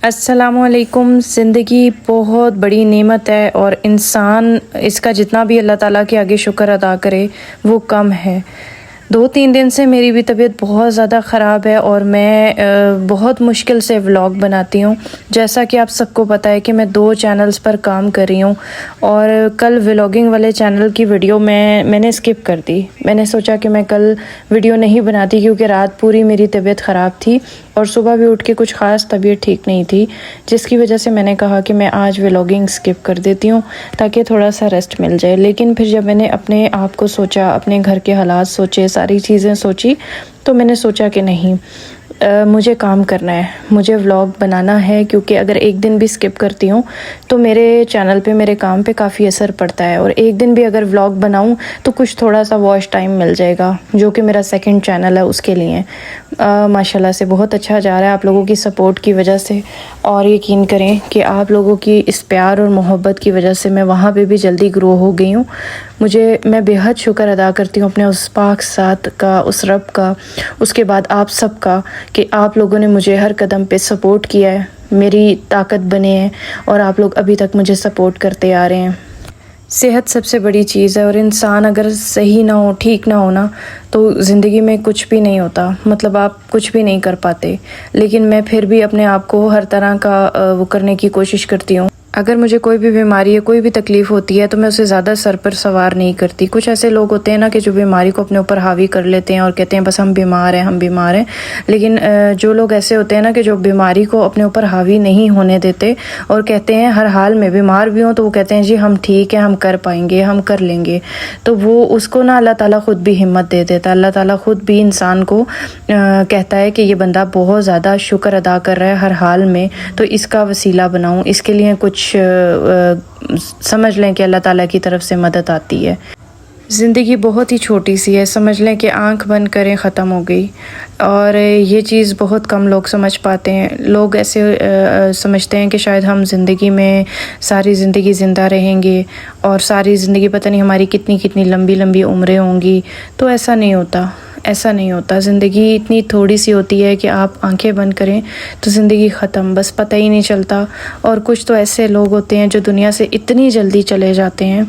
السلام علیکم۔ زندگی بہت بڑی نعمت ہے اور انسان اس کا جتنا بھی اللہ تعالیٰ کے آگے شکر ادا کرے وہ کم ہے۔ 2-3 دن سے میری بھی طبیعت بہت زیادہ خراب ہے اور میں بہت مشکل سے ولاگ بناتی ہوں۔ جیسا کہ آپ سب کو پتہ ہے کہ میں 2 چینلز پر کام کر رہی ہوں اور کل ولاگنگ والے چینل کی ویڈیو میں نے اسکپ کر دی۔ میں نے سوچا کہ میں کل ویڈیو نہیں بناتی کیونکہ رات پوری میری طبیعت خراب تھی اور صبح بھی اٹھ کے کچھ خاص طبیعت ٹھیک نہیں تھی، جس کی وجہ سے میں نے کہا کہ میں آج ولاگنگ اسکپ کر دیتی ہوں تاکہ تھوڑا سا ریسٹ مل جائے۔ لیکن پھر جب میں نے اپنے آپ کو سوچا، اپنے گھر کے حالات سوچے، ساری چیزیں سوچی، تو میں نے سوچا کہ نہیں، مجھے کام کرنا ہے، مجھے ولاگ بنانا ہے، کیونکہ اگر ایک دن بھی اسکپ کرتی ہوں تو میرے چینل پہ، میرے کام پہ کافی اثر پڑتا ہے، اور ایک دن بھی اگر ولاگ بناؤں تو کچھ تھوڑا سا واچ ٹائم مل جائے گا، جو کہ میرا سیکنڈ چینل ہے اس کے لیے۔ ماشاءاللہ سے بہت اچھا جا رہا ہے آپ لوگوں کی سپورٹ کی وجہ سے، اور یقین کریں کہ آپ لوگوں کی اس پیار اور محبت کی وجہ سے میں وہاں پہ بھی جلدی گرو ہو گئی ہوں۔ میں بے حد شکر ادا کرتی ہوں اپنے اس پاک ذات کا، اس رب کا، اس کے بعد آپ سب کا، کہ آپ لوگوں نے مجھے ہر قدم پہ سپورٹ کیا ہے، میری طاقت بنے ہیں، اور آپ لوگ ابھی تک مجھے سپورٹ کرتے آ رہے ہیں۔ صحت سب سے بڑی چیز ہے، اور انسان اگر صحیح نہ ہو، ٹھیک نہ ہونا، تو زندگی میں کچھ بھی نہیں ہوتا، مطلب آپ کچھ بھی نہیں کر پاتے۔ لیکن میں پھر بھی اپنے آپ کو ہر طرح کا وہ کرنے کی کوشش کرتی ہوں۔ اگر مجھے کوئی بھی بیماری ہے، کوئی بھی تکلیف ہوتی ہے، تو میں اسے زیادہ سر پر سوار نہیں کرتی۔ کچھ ایسے لوگ ہوتے ہیں نا کہ جو بیماری کو اپنے اوپر حاوی کر لیتے ہیں اور کہتے ہیں بس ہم بیمار ہیں، ہم بیمار ہیں۔ لیکن جو لوگ ایسے ہوتے ہیں نا کہ جو بیماری کو اپنے اوپر حاوی نہیں ہونے دیتے اور کہتے ہیں ہر حال میں، بیمار بھی ہوں تو وہ کہتے ہیں جی ہم ٹھیک ہیں، ہم کر پائیں گے، ہم کر لیں گے، تو وہ اس کو نا اللہ تعالیٰ خود بھی ہمت دے دیتا ہے۔ اللہ تعالیٰ خود بھی انسان کو کہتا ہے کہ یہ بندہ بہت زیادہ شکر ادا کر رہا ہے ہر حال میں، تو اس کا وسیلہ بناؤں، اس کے لیے کچھ سمجھ لیں کہ اللہ تعالیٰ کی طرف سے مدد آتی ہے۔ زندگی بہت ہی چھوٹی سی ہے، سمجھ لیں کہ آنکھ بند کریں ختم ہو گئی، اور یہ چیز بہت کم لوگ سمجھ پاتے ہیں۔ لوگ ایسے سمجھتے ہیں کہ شاید ہم زندگی میں ساری زندگی زندہ رہیں گے اور ساری زندگی پتہ نہیں ہماری کتنی لمبی لمبی عمریں ہوں گی، تو ایسا نہیں ہوتا، ایسا نہیں ہوتا۔ زندگی اتنی تھوڑی سی ہوتی ہے کہ آپ آنکھیں بند کریں تو زندگی ختم، بس پتہ ہی نہیں چلتا۔ اور کچھ تو ایسے لوگ ہوتے ہیں جو دنیا سے اتنی جلدی چلے جاتے ہیں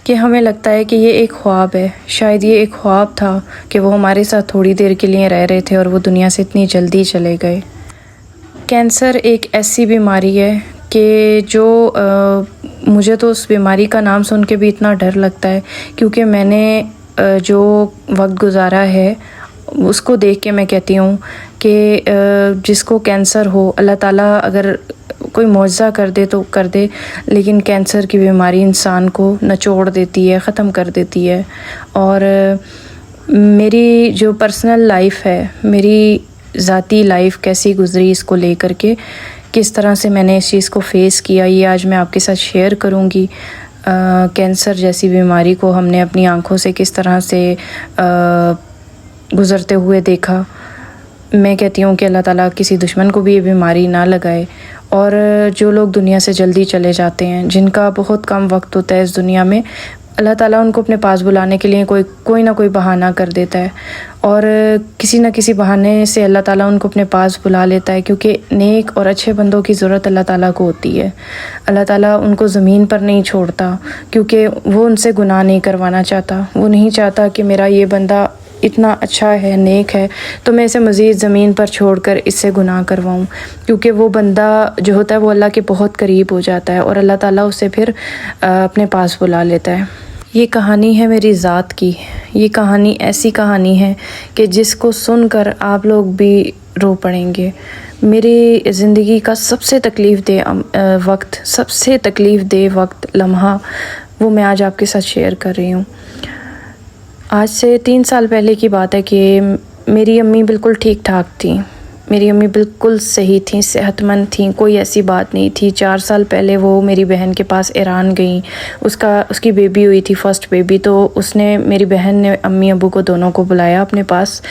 کہ ہمیں لگتا ہے کہ یہ ایک خواب ہے، شاید یہ ایک خواب تھا کہ وہ ہمارے ساتھ تھوڑی دیر کے لیے رہ رہے تھے اور وہ دنیا سے اتنی جلدی چلے گئے۔ کینسر ایک ایسی بیماری ہے کہ جو مجھے تو اس بیماری کا نام سن کے بھی اتنا ڈر لگتا ہے، کیونکہ میں نے جو وقت گزارا ہے اس کو دیکھ کے میں کہتی ہوں کہ جس کو کینسر ہو، اللہ تعالیٰ اگر کوئی معجزہ کر دے تو کر دے، لیکن کینسر کی بیماری انسان کو نچوڑ دیتی ہے، ختم کر دیتی ہے۔ اور میری جو پرسنل لائف ہے، میری ذاتی لائف کیسی گزری اس کو لے کر کے، کس طرح سے میں نے اس چیز کو فیس کیا، یہ آج میں آپ کے ساتھ شیئر کروں گی۔ کینسر جیسی بیماری کو ہم نے اپنی آنکھوں سے کس طرح سے گزرتے ہوئے دیکھا۔ میں کہتی ہوں کہ اللہ تعالیٰ کسی دشمن کو بھی یہ بیماری نہ لگائے، اور جو لوگ دنیا سے جلدی چلے جاتے ہیں، جن کا بہت کم وقت ہوتا ہے اس دنیا میں، اللہ تعالیٰ ان کو اپنے پاس بلانے کے لیے کوئی نہ کوئی بہانہ کر دیتا ہے، اور کسی نہ کسی بہانے سے اللہ تعالیٰ ان کو اپنے پاس بلا لیتا ہے، کیونکہ نیک اور اچھے بندوں کی ضرورت اللہ تعالیٰ کو ہوتی ہے۔ اللہ تعالیٰ ان کو زمین پر نہیں چھوڑتا، کیونکہ وہ ان سے گناہ نہیں کروانا چاہتا۔ وہ نہیں چاہتا کہ میرا یہ بندہ اتنا اچھا ہے، نیک ہے، تو میں اسے مزید زمین پر چھوڑ کر اس سے گناہ کرواؤں، کیونکہ وہ بندہ جو ہوتا ہے وہ اللہ کے بہت قریب ہو جاتا ہے، اور اللہ تعالیٰ اسے پھر اپنے پاس بلا لیتا ہے۔ یہ کہانی ہے میری ذات کی، یہ کہانی ایسی کہانی ہے کہ جس کو سن کر آپ لوگ بھی رو پڑیں گے۔ میری زندگی کا سب سے تکلیف دہ وقت لمحہ وہ میں آج آپ کے ساتھ شیئر کر رہی ہوں۔ آج سے 3 سال پہلے کی بات ہے کہ میری امی بالکل ٹھیک ٹھاک تھیں، میری امی بالکل صحیح تھیں، صحت مند تھیں، کوئی ایسی بات نہیں تھی۔ 4 سال پہلے وہ میری بہن کے پاس ایران گئیں، اس کی بیبی ہوئی تھی، فرسٹ بیبی، تو میری بہن نے امی ابو کو دونوں کو بلایا اپنے پاس،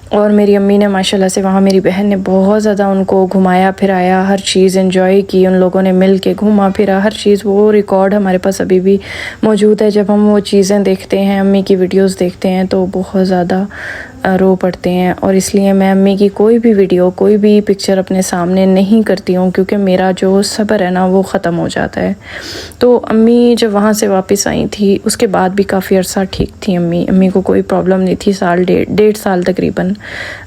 اور میری امی نے ماشاءاللہ سے وہاں میری بہن نے بہت زیادہ ان کو گھمایا پھرایا، ہر چیز انجوائے کی، ان لوگوں نے مل کے گھوما پھرا ہر چیز۔ وہ ریکارڈ ہمارے پاس ابھی بھی موجود ہے، جب ہم وہ چیزیں دیکھتے ہیں، امی کی ویڈیوز دیکھتے ہیں تو بہت زیادہ رو پڑتے ہیں، اور اس لیے میں امی کی کوئی بھی ویڈیو، کوئی بھی پکچر اپنے سامنے نہیں کرتی ہوں، کیونکہ میرا جو صبر ہے نا وہ ختم ہو جاتا ہے۔ تو امی جب وہاں سے واپس آئی تھی اس کے بعد بھی کافی عرصہ ٹھیک تھی امی کو کوئی پرابلم نہیں تھی، ڈیڑھ سال تقریباً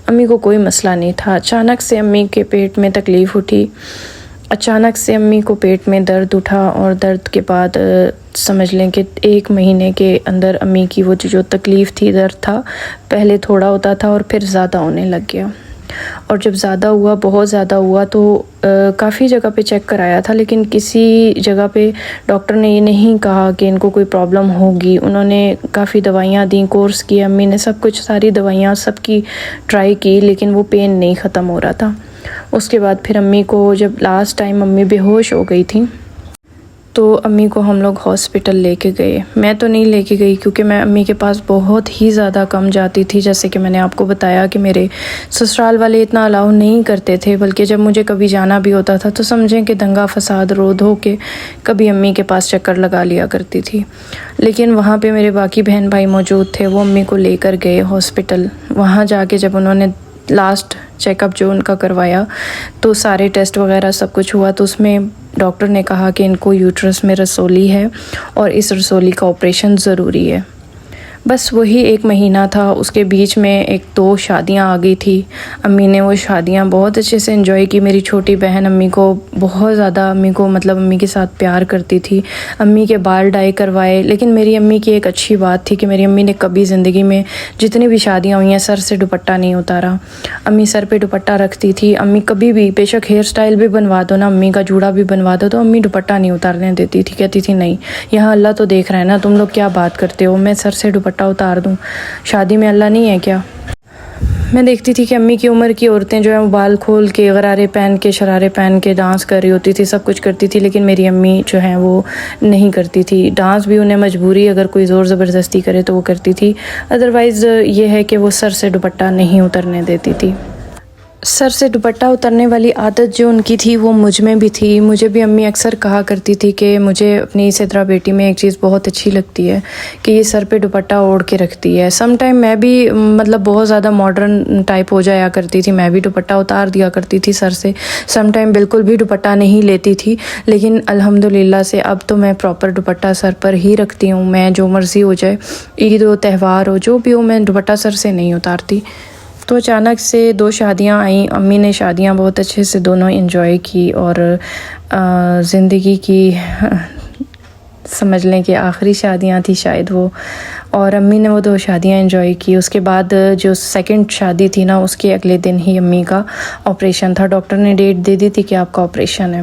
امی کو کوئی مسئلہ نہیں تھا۔ اچانک سے امی کے پیٹ میں تکلیف اٹھی، اچانک سے امی کو پیٹ میں درد اٹھا، اور درد کے بعد سمجھ لیں کہ 1 مہینے کے اندر امی کی وہ جو تکلیف تھی، درد تھا، پہلے تھوڑا ہوتا تھا اور پھر زیادہ ہونے لگ گیا، اور جب زیادہ ہوا، بہت زیادہ ہوا، تو کافی جگہ پہ چیک کرایا تھا، لیکن کسی جگہ پہ ڈاکٹر نے یہ نہیں کہا کہ ان کو کوئی پرابلم ہوگی۔ انہوں نے کافی دوائیاں دیں، کورس کیا، امی نے سب کچھ، ساری دوائیاں سب کی ٹرائی کی، لیکن وہ پین نہیں ختم ہو رہا تھا۔ اس کے بعد پھر امی کو جب لاسٹ ٹائم امی بے ہوش ہو گئی تھیں تو امی کو ہم لوگ ہاسپٹل لے کے گئے۔ میں تو نہیں لے کے گئی کیونکہ میں امی کے پاس بہت ہی زیادہ کم جاتی تھی، جیسے کہ میں نے آپ کو بتایا کہ میرے سسرال والے اتنا الاؤ نہیں کرتے تھے، بلکہ جب مجھے کبھی جانا بھی ہوتا تھا تو سمجھیں کہ دنگا فساد رو دھو کے کبھی امی کے پاس چکر لگا لیا کرتی تھی۔ لیکن وہاں پہ میرے باقی بہن بھائی موجود تھے، وہ امی کو لے کر گئے ہاسپٹل۔ وہاں جا کے جب انہوں نے لاسٹ چیک اپ جو ان کا کروایا تو سارے ٹیسٹ وغیرہ سب کچھ ہوا، تو اس میں ڈاکٹر نے کہا کہ ان کو یوٹرس میں رسولی ہے اور اس رسولی کا آپریشن ضروری ہے۔ بس وہی 1 مہینہ تھا، اس کے بیچ میں 1-2 شادیاں آ گئی تھی۔ امی نے وہ شادیاں بہت اچھے سے انجوائے کی۔ میری چھوٹی بہن امی کو بہت زیادہ، امی کے ساتھ پیار کرتی تھی، امی کے بال ڈائی کروائے۔ لیکن میری امی کی ایک اچھی بات تھی کہ میری امی نے کبھی زندگی میں جتنی بھی شادیاں ہوئی ہیں سر سے دوپٹہ نہیں اتارا۔ امی سر پہ دوپٹہ رکھتی تھی، امی کبھی بھی بے شک ہیئر سٹائل بھی بنوا دو نا، امی کا جوڑا بھی بنوا دو، تو امی دوپٹہ نہیں اتارنے دیتی تھی، کہتی تھی نہیں، یہاں اللہ تو دیکھ رہا ہے نا، تم لوگ کیا بات کرتے ہو، میں سر سے دوپٹہ اتار دوں، شادی میں اللہ نہیں ہے کیا؟ میں دیکھتی تھی کہ امی کی عمر کی عورتیں جو ہیں وہ بال کھول کے، غرارے پہن کے، شرارے پہن کے ڈانس کر رہی ہوتی تھی، سب کچھ کرتی تھی، لیکن میری امی جو ہیں وہ نہیں کرتی تھی۔ ڈانس بھی انہیں مجبوری، اگر کوئی زور زبردستی کرے تو وہ کرتی تھی، ادروائز یہ ہے کہ وہ سر سے دوپٹہ نہیں اترنے دیتی تھی۔ سر سے دوپٹہ اترنے والی عادت جو ان کی تھی وہ مجھ میں بھی تھی۔ مجھے بھی امی اکثر کہا کرتی تھی کہ مجھے اپنی سدرا بیٹی میں ایک چیز بہت اچھی لگتی ہے کہ یہ سر پہ دوپٹہ اوڑھ کے رکھتی ہے۔ سم ٹائم میں بھی بہت زیادہ ماڈرن ٹائپ ہو جایا کرتی تھی، میں بھی دوپٹہ اتار دیا کرتی تھی سر سے، سم ٹائم بالکل بھی دوپٹہ نہیں لیتی تھی، لیکن الحمدللہ سے اب تو میں پراپر دوپٹہ سر پر ہی رکھتی ہوں۔ میں جو مرضی ہو جائے، عید ہو، تہوار ہو، جو بھی ہو، میں دوپٹہ سر سے نہیں اتارتی۔ تو اچانک سے 2 شادیاں آئیں، امی نے شادیاں بہت اچھے سے دونوں انجوائے کی، اور زندگی کی سمجھ لیں کہ آخری شادیاں تھی شاید وہ، اور امی نے وہ 2 شادیاں انجوائے کی۔ اس کے بعد جو سیکنڈ شادی تھی نا، اس کے اگلے دن ہی امی کا آپریشن تھا، ڈاکٹر نے ڈیٹ دے دی تھی کہ آپ کا آپریشن ہے۔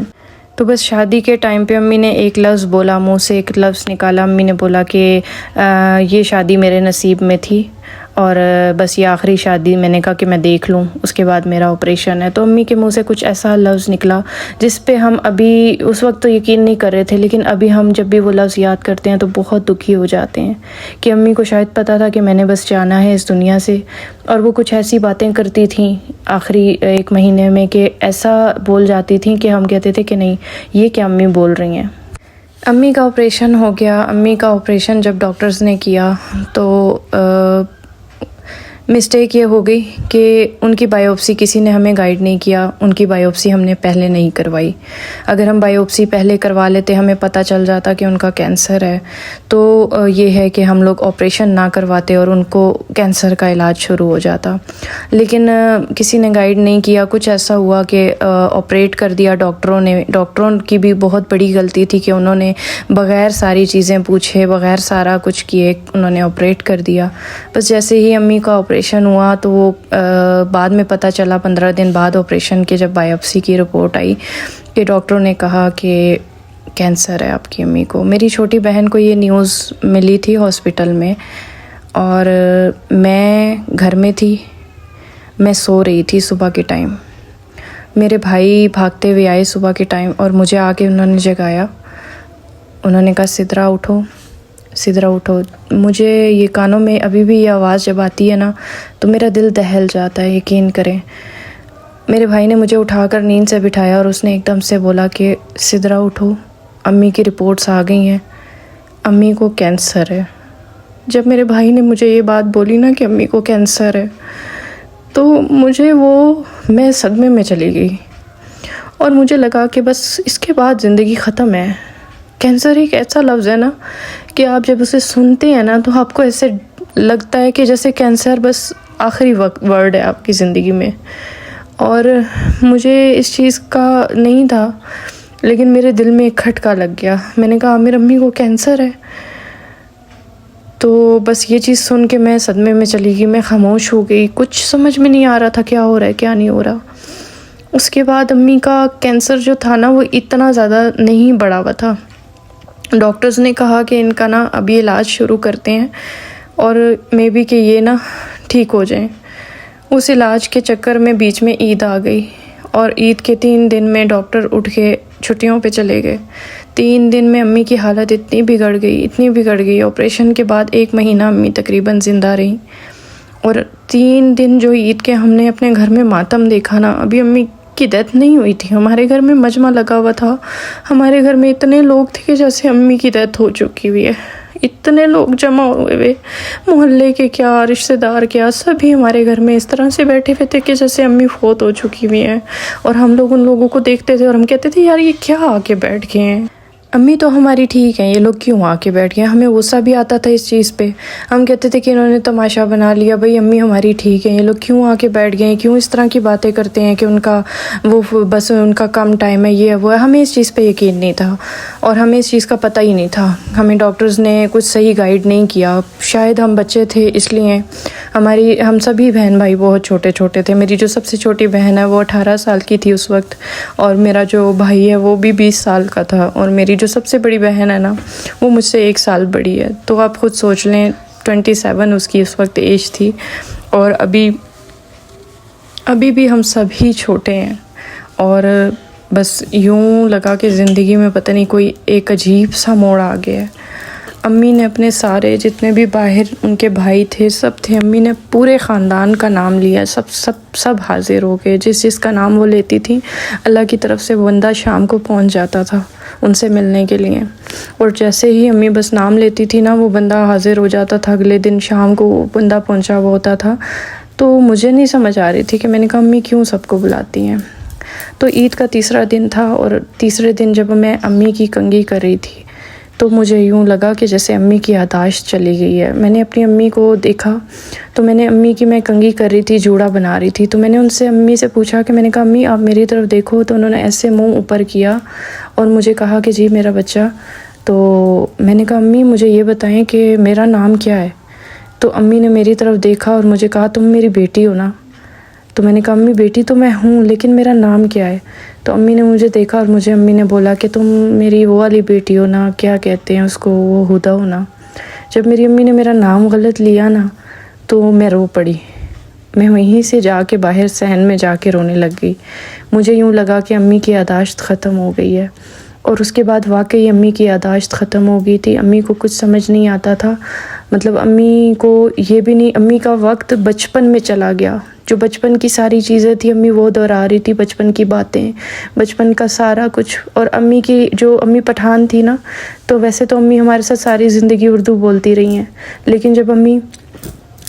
تو بس شادی کے ٹائم پہ امی نے ایک لفظ بولا، منہ سے ایک لفظ نکالا، امی نے بولا کہ یہ شادی میرے نصیب میں تھی، اور بس یہ آخری شادی، میں نے کہا کہ میں دیکھ لوں، اس کے بعد میرا آپریشن ہے۔ تو امی کے منہ سے کچھ ایسا لفظ نکلا جس پہ ہم ابھی، اس وقت تو یقین نہیں کر رہے تھے، لیکن ابھی ہم جب بھی وہ لفظ یاد کرتے ہیں تو بہت دکھی ہو جاتے ہیں کہ امی کو شاید پتہ تھا کہ میں نے بس جانا ہے اس دنیا سے، اور وہ کچھ ایسی باتیں کرتی تھیں آخری 1 مہینے میں کہ ایسا بول جاتی تھیں کہ ہم کہتے تھے کہ نہیں، یہ کیا امی بول رہی ہیں۔ امی کا آپریشن ہو گیا۔ امی کا آپریشن جب ڈاکٹرز نے کیا تو مسٹیک یہ ہو گئی کہ ان کی بائیوپسی کسی نے ہمیں گائیڈ نہیں کیا، ان کی بائیوپسی ہم نے پہلے نہیں کروائی۔ اگر ہم بائیوپسی پہلے کروا لیتے، ہمیں پتہ چل جاتا کہ ان کا کینسر ہے، تو یہ ہے کہ ہم لوگ آپریشن نہ کرواتے اور ان کو کینسر کا علاج شروع ہو جاتا، لیکن کسی نے گائیڈ نہیں کیا۔ کچھ ایسا ہوا کہ آپریٹ کر دیا ڈاکٹروں نے۔ ڈاکٹروں کی بھی بہت بڑی غلطی تھی کہ انہوں نے بغیر ساری چیزیں پوچھے، بغیر سارا کچھ کیے، انہوں نے آپریٹ کر دیا۔ بس جیسے ہی امی کا آپریشن ہوا تو وہ بعد میں پتہ چلا، 15 دن بعد آپریشن کے جب بائیوپسی کی رپورٹ آئی کہ ڈاکٹروں نے کہا کہ کینسر ہے آپ کی امی کو۔ میری چھوٹی بہن کو یہ نیوز ملی تھی ہاسپٹل میں، اور میں گھر میں تھی، میں سو رہی تھی صبح کے ٹائم۔ میرے بھائی بھاگتے ہوئے آئے صبح کے ٹائم اور مجھے آ کے انہوں نے جگایا، انہوں نے کہا سدرا اٹھو، سدرا اٹھو۔ مجھے یہ کانوں میں ابھی بھی یہ آواز جب آتی ہے نا تو میرا دل دہل جاتا ہے، یقین کریں۔ میرے بھائی نے مجھے اٹھا کر نیند سے بٹھایا اور اس نے ایک دم سے بولا کہ سدرا اٹھو، امی کی رپورٹس آ گئی ہیں، امی کو کینسر ہے۔ جب میرے بھائی نے مجھے یہ بات بولی نا کہ امی کو کینسر ہے، تو میں صدمے میں چلی گئی، اور مجھے لگا کہ بس اس کے بعد زندگی ختم ہے۔ کینسر ایک ایسا لفظ ہے نا کہ آپ جب اسے سنتے ہیں نا تو آپ کو ایسے لگتا ہے کہ جیسے کینسر بس آخری ورڈ ہے آپ کی زندگی میں، اور مجھے اس چیز کا نہیں تھا، لیکن میرے دل میں ایک کھٹکا لگ گیا۔ میں نے کہا میری امی کو کینسر ہے، تو بس یہ چیز سن کے میں صدمے میں چلی گئی، میں خاموش ہو گئی، کچھ سمجھ میں نہیں آ رہا تھا کیا ہو رہا ہے کیا نہیں ہو رہا۔ اس کے بعد امی کا کینسر جو تھا نا وہ اتنا زیادہ نہیں بڑھا ہوا تھا، ڈاکٹرز نے کہا کہ ان کا نا ابھی علاج شروع کرتے ہیں اور مے بی کہ یہ نا ٹھیک ہو جائیں۔ اس علاج کے چکر میں بیچ میں عید آ گئی، اور عید کے 3 دن میں ڈاکٹر اٹھ کے چھٹیوں پہ چلے گئے۔ 3 دن میں امی کی حالت اتنی بگڑ گئی، آپریشن کے بعد 1 مہینہ امی تقریباً زندہ رہیں، اور 3 دن جو عید کے ہم نے اپنے گھر میں ماتم دیکھا نا، ابھی امی کی ڈیتھ نہیں ہوئی تھی، ہمارے گھر میں مجمع لگا ہوا تھا، ہمارے گھر میں اتنے لوگ تھے کہ جیسے امی کی ڈیتھ ہو چکی ہوئی ہے، اتنے لوگ جمع ہوئے ہوئے، محلے کے کیا، رشتہ دار کیا، سبھی ہمارے گھر میں اس طرح سے بیٹھے ہوئے تھے کہ جیسے امی فوت ہو چکی ہوئی ہیں، اور ہم لوگ ان لوگوں کو دیکھتے تھے اور ہم کہتے تھے یار یہ کیا آ کے بیٹھ گئے ہیں، امی تو ہماری ٹھیک ہیں، یہ لوگ کیوں آ کے بیٹھ گئے۔ ہمیں غصہ بھی آتا تھا اس چیز پہ، ہم کہتے تھے کہ انہوں نے تماشا بنا لیا، بھئی امی ہماری ٹھیک ہیں، یہ لوگ کیوں آ کے بیٹھ گئے ہیں، کیوں اس طرح کی باتیں کرتے ہیں کہ ان کا بس ان کا کم ٹائم ہے، یہ ہے وہ ہے۔ ہمیں اس چیز پہ یقین نہیں تھا، اور ہمیں اس چیز کا پتہ ہی نہیں تھا، ہمیں ڈاکٹرز نے کچھ صحیح گائیڈ نہیں کیا، شاید ہم بچے تھے اس لیے۔ ہم سبھی بہن بھائی بہت چھوٹے تھے، میری جو سب سے چھوٹی بہن ہے وہ 18 سال کی تھی اس وقت، اور میرا جو بھائی ہے وہ بھی 20 سال کا تھا، اور میری جو سب سے بڑی بہن ہے نا وہ مجھ سے 1 سال بڑی ہے، تو آپ خود سوچ لیں 27 اس کی اس وقت ایج تھی، اور ابھی بھی ہم سبھی چھوٹے ہیں، اور بس یوں لگا کہ زندگی میں پتہ نہیں کوئی ایک عجیب سا موڑ آ گیا ہے۔ امی نے اپنے سارے جتنے بھی باہر ان کے بھائی تھے سب تھے، امی نے پورے خاندان کا نام لیا، سب حاضر ہو گئے، جس کا نام وہ لیتی تھی اللہ کی طرف سے وہ بندہ شام کو پہنچ جاتا تھا ان سے ملنے کے لیے، اور جیسے ہی امی بس نام لیتی تھی نا وہ بندہ حاضر ہو جاتا تھا، اگلے دن شام کو وہ بندہ پہنچا ہوا ہوتا تھا۔ تو مجھے نہیں سمجھ آ رہی تھی کہ میں نے کہا امی کیوں سب کو بلاتی ہیں۔ تو عید کا 3را دن تھا، اور 3رے دن جب میں امی کی کنگھی کر رہی تھی تو مجھے یوں لگا کہ جیسے امی کی یادداشت چلی گئی ہے۔ میں نے اپنی امی کو دیکھا تو میں نے امی کی میں کنگھی کر رہی تھی، جوڑا بنا رہی تھی، تو میں نے امی سے پوچھا کہ میں نے کہا امی آپ میری طرف دیکھو، تو انہوں نے ایسے منہ اوپر کیا اور مجھے کہا کہ جی میرا بچہ۔ تو میں نے کہا امی مجھے یہ بتائیں کہ میرا نام کیا ہے؟ تو امی نے میری طرف دیکھا اور مجھے کہا تم میری بیٹی ہو نا؟ تو میں نے کہا امی بیٹی تو میں ہوں، لیکن میرا نام کیا ہے؟ تو امی نے مجھے دیکھا اور امی نے بولا کہ تم میری وہ والی بیٹی ہو نا، کیا کہتے ہیں اس کو، وہ ہدا ہو نا۔ جب میری امی نے میرا نام غلط لیا نا تو میں رو پڑی، میں وہیں سے جا کے باہر صحن میں جا کے رونے لگ گئی۔ مجھے یوں لگا کہ امی کی یادداشت ختم ہو گئی ہے، اور اس کے بعد واقعی امی کی یادداشت ختم ہو گئی تھی۔ امی کو کچھ سمجھ نہیں آتا تھا، مطلب امی کو یہ بھی نہیں، امی کا وقت بچپن میں چلا گیا، جو بچپن کی ساری چیزیں تھی امی وہ دہرا رہی تھی، بچپن کی باتیں، بچپن کا سارا کچھ۔ اور امی پٹھان تھی نا، تو ویسے تو امی ہمارے ساتھ ساری زندگی اردو بولتی رہی ہیں، لیکن جب امی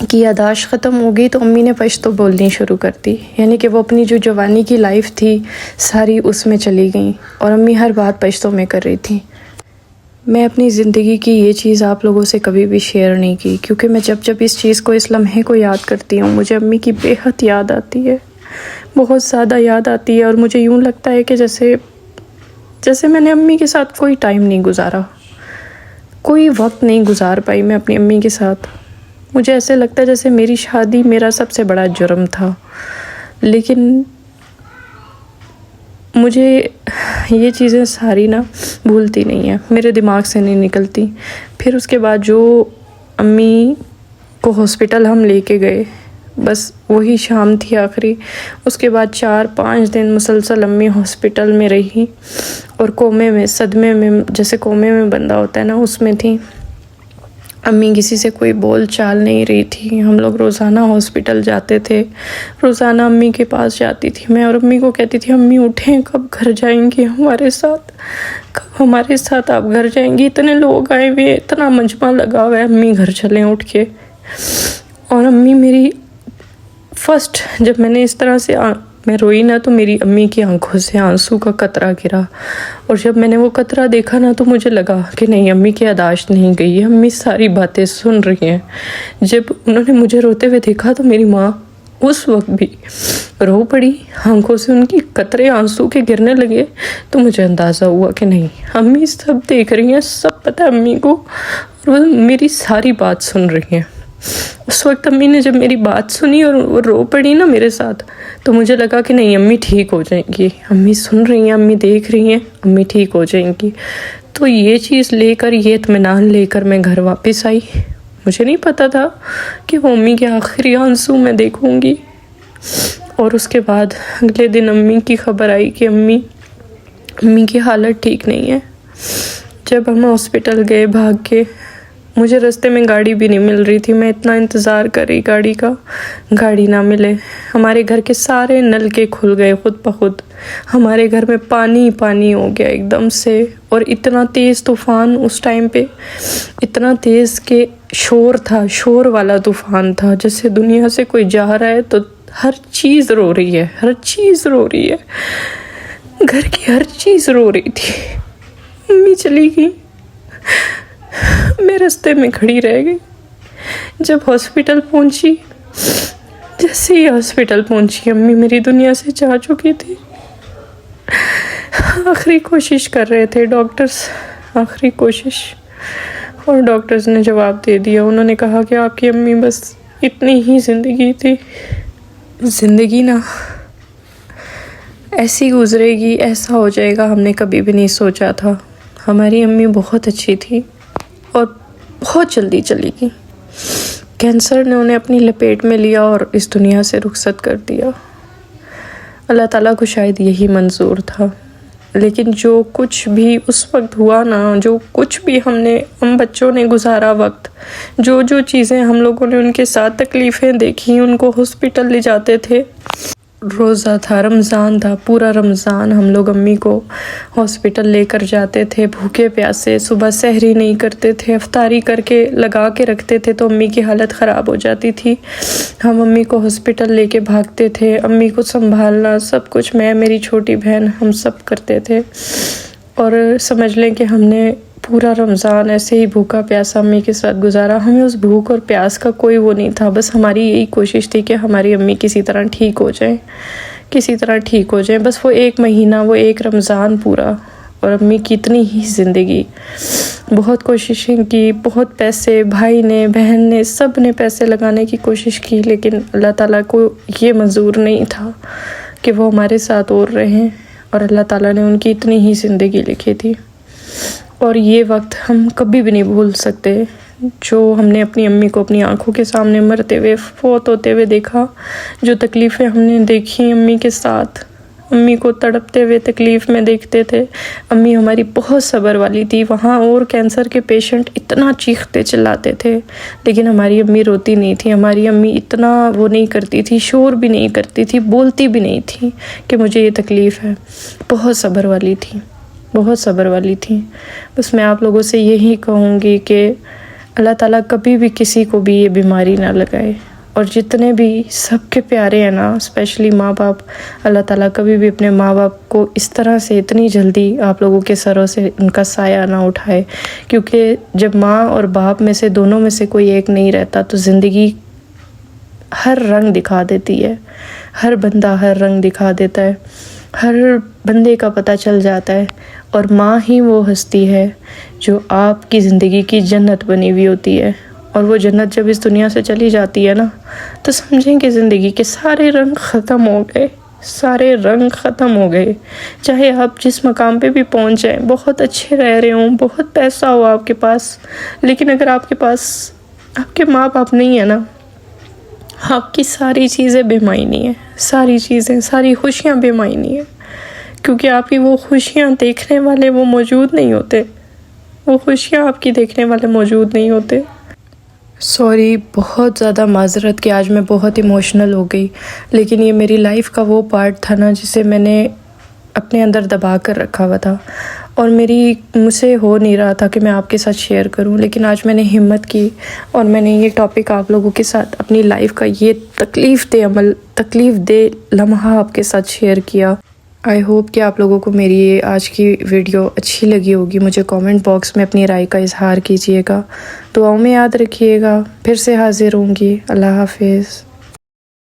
کی یادداشت ختم ہو گئی تو امی نے پشتو بولنی شروع کر دی، یعنی کہ وہ اپنی جو جوانی کی لائف تھی ساری اس میں چلی گئیں، اور امی ہر بات پشتو میں کر رہی تھی۔ میں اپنی زندگی کی یہ چیز آپ لوگوں سے کبھی بھی شیئر نہیں کی، کیونکہ میں جب اس چیز کو، اس لمحے کو یاد کرتی ہوں مجھے امی کی بے حد یاد آتی ہے، بہت زیادہ یاد آتی ہے، اور مجھے یوں لگتا ہے کہ جیسے میں نے امی کے ساتھ کوئی ٹائم نہیں گزارا، کوئی وقت نہیں گزار پائی میں اپنی امی کے ساتھ۔ مجھے ایسے لگتا ہے جیسے میری شادی میرا سب سے بڑا جرم تھا، لیکن مجھے یہ چیزیں ساری نا بھولتی نہیں ہیں، میرے دماغ سے نہیں نکلتی۔ پھر اس کے بعد جو امی کو ہاسپٹل ہم لے کے گئے، بس وہی شام تھی آخری، اس کے بعد 4-5 دن مسلسل امی ہاسپٹل میں رہی، اور کومے میں، صدمے میں، جیسے کومے میں بندہ ہوتا ہے نا اس میں تھی۔ امی کسی سے کوئی بول چال نہیں رہی تھی. ہم لوگ روزانہ ہاسپٹل جاتے تھے، روزانہ امی کے پاس جاتی تھی میں، اور امی کو کہتی تھی امی اٹھیں، کب گھر جائیں گی ہمارے ساتھ، کب ہمارے ساتھ آپ گھر جائیں گی، اتنے لوگ آئے ہوئے، اتنا مجمع لگا ہوا ہے، امی گھر چلیں اٹھ کے. اور امی میری فرسٹ جب میں نے اس طرح سے میں روئی نا تو میری امی کی آنکھوں سے آنسو کا قطرہ گرا، اور جب میں نے وہ قطرہ دیکھا نا تو مجھے لگا کہ نہیں، امی کی یادداشت نہیں گئی ہے، امی ساری باتیں سن رہی ہیں. جب انہوں نے مجھے روتے ہوئے دیکھا تو میری ماں اس وقت بھی رو پڑی، آنکھوں سے ان کی قطرے آنسو کے گرنے لگے. تو مجھے اندازہ ہوا کہ نہیں، امی سب دیکھ رہی ہیں، سب پتہ امی کو، اور وہ میری ساری بات سن رہی ہیں. اس وقت امی نے جب میری بات سنی اور وہ رو پڑی نا میرے ساتھ، تو مجھے لگا کہ نہیں، امی ٹھیک ہو جائیں گی، امی سن رہی ہیں، امی دیکھ رہی ہیں، امی ٹھیک ہو جائیں گی. تو یہ چیز لے کر، یہ اطمینان لے کر میں گھر واپس آئی. مجھے نہیں پتا تھا کہ وہ امی کے آخری آنسو میں دیکھوں گی. اور اس کے بعد اگلے دن امی کی خبر آئی کہ امی کی حالت ٹھیک نہیں ہے. جب ہم ہاسپٹل گئے بھاگ کے، مجھے راستے میں گاڑی بھی نہیں مل رہی تھی، میں اتنا انتظار کر رہی گاڑی کا، گاڑی نہ ملے. ہمارے گھر کے سارے نلکے کھل گئے خود بخود، ہمارے گھر میں پانی پانی ہو گیا ایک دم سے. اور اتنا تیز طوفان اس ٹائم پہ، اتنا تیز کہ شور تھا، شور والا طوفان تھا، جیسے دنیا سے کوئی جا رہا ہے تو ہر چیز رو رہی ہے، ہر چیز رو رہی ہے، گھر کی ہر چیز رو رہی تھی. امی چلی گئی، میں راستے میں کھڑی رہ گئی. جب ہاسپٹل پہنچی، جیسے ہی ہاسپٹل پہنچی، امی میری دنیا سے جا چکی تھی. آخری کوشش کر رہے تھے ڈاکٹرز، آخری کوشش، اور ڈاکٹرز نے جواب دے دیا. انہوں نے کہا کہ آپ کی امی بس اتنی ہی زندگی تھی. زندگی نا ایسی گزرے گی، ایسا ہو جائے گا، ہم نے کبھی بھی نہیں سوچا تھا. ہماری امی بہت اچھی تھی اور بہت جلدی چلی گئی. کینسر نے انہیں اپنی لپیٹ میں لیا اور اس دنیا سے رخصت کر دیا. اللہ تعالیٰ کو شاید یہی منظور تھا. لیکن جو کچھ بھی اس وقت ہوا نا، جو کچھ بھی ہم بچوں نے گزارا وقت، جو چیزیں ہم لوگوں نے ان کے ساتھ تکلیفیں دیکھی، ان کو ہاسپٹل لے جاتے تھے. روزہ تھا، رمضان تھا، پورا رمضان ہم لوگ امی کو ہاسپٹل لے کر جاتے تھے بھوکے پیاسے. صبح سحری نہیں کرتے تھے، افطاری کر کے لگا کے رکھتے تھے تو امی کی حالت خراب ہو جاتی تھی. ہم امی کو ہاسپٹل لے کے بھاگتے تھے، امی کو سنبھالنا سب کچھ میں، میری چھوٹی بہن، ہم سب کرتے تھے. اور سمجھ لیں کہ ہم نے پورا رمضان ایسے ہی بھوکا پیاسا امی کے ساتھ گزارا. ہمیں اس بھوک اور پیاس کا کوئی وہ نہیں تھا، بس ہماری یہی کوشش تھی کہ ہماری امی کسی طرح ٹھیک ہو جائیں، کسی طرح ٹھیک ہو جائیں. بس وہ ایک مہینہ، وہ ایک رمضان پورا، اور امی کی اتنی ہی زندگی. بہت کوششیں کی، بہت پیسے بھائی نے، بہن نے، سب نے پیسے لگانے کی کوشش کی، لیکن اللہ تعالیٰ کو یہ منظور نہیں تھا کہ وہ ہمارے ساتھ اور رہیں. اور اللہ تعالیٰ نے ان کی اتنی ہی زندگی لکھی تھی. اور یہ وقت ہم کبھی بھی نہیں بھول سکتے، جو ہم نے اپنی امی کو اپنی آنکھوں کے سامنے مرتے ہوئے، فوت ہوتے ہوئے دیکھا، جو تکلیفیں ہم نے دیکھی امی کے ساتھ، امی کو تڑپتے ہوئے تکلیف میں دیکھتے تھے. امی ہماری بہت صبر والی تھی. وہاں اور کینسر کے پیشنٹ اتنا چیختے چلاتے تھے، لیکن ہماری امی روتی نہیں تھی. ہماری امی اتنا وہ نہیں کرتی تھی، شور بھی نہیں کرتی تھی، بولتی بھی نہیں تھی کہ مجھے یہ تکلیف ہے. بہت صبر والی تھی، بہت صبر والی تھی. بس میں آپ لوگوں سے یہی کہوں گی کہ اللہ تعالیٰ کبھی بھی کسی کو بھی یہ بیماری نہ لگائے. اور جتنے بھی سب کے پیارے ہیں نا، اسپیشلی ماں باپ، اللہ تعالیٰ کبھی بھی اپنے ماں باپ کو اس طرح سے اتنی جلدی آپ لوگوں کے سروں سے ان کا سایہ نہ اٹھائے. کیونکہ جب ماں اور باپ میں سے دونوں میں سے کوئی ایک نہیں رہتا تو زندگی ہر رنگ دکھا دیتی ہے. ہر بندہ ہر رنگ دکھا دیتا ہے، ہر بندے کا پتہ چل جاتا ہے. اور ماں ہی وہ ہستی ہے جو آپ کی زندگی کی جنت بنی ہوئی ہوتی ہے. اور وہ جنت جب اس دنیا سے چلی جاتی ہے نا، تو سمجھیں کہ زندگی کے سارے رنگ ختم ہو گئے، سارے رنگ ختم ہو گئے. چاہے آپ جس مقام پہ بھی پہنچ جائیں، بہت اچھے رہ رہے ہوں، بہت پیسہ ہو آپ کے پاس، لیکن اگر آپ کے پاس آپ کے ماں باپ نہیں ہے نا، آپ کی ساری چیزیں بے معنی ہیں. ساری چیزیں، ساری خوشیاں بے معنی ہیں. کیونکہ آپ کی وہ خوشیاں دیکھنے والے وہ موجود نہیں ہوتے، وہ خوشیاں آپ کی دیکھنے والے موجود نہیں ہوتے. سوری، بہت زیادہ معذرت کہ آج میں بہت ایموشنل ہو گئی، لیکن یہ میری لائف کا وہ پارٹ تھا نا جسے میں نے اپنے اندر دبا کر رکھا ہوا تھا، اور مجھ سے ہو نہیں رہا تھا کہ میں آپ کے ساتھ شیئر کروں، لیکن آج میں نے ہمت کی اور میں نے یہ ٹاپک آپ لوگوں کے ساتھ اپنی لائف کا یہ تکلیف دہ لمحہ آپ کے ساتھ شیئر کیا۔ آئی ہوپ کہ آپ لوگوں کو میری یہ آج کی ویڈیو اچھی لگی ہوگی۔ مجھے کامنٹ باکس میں اپنی رائے کا اظہار کیجیے گا، دعاؤں میں یاد رکھیے گا۔ پھر سے حاضر ہوں گی۔ اللہ حافظ۔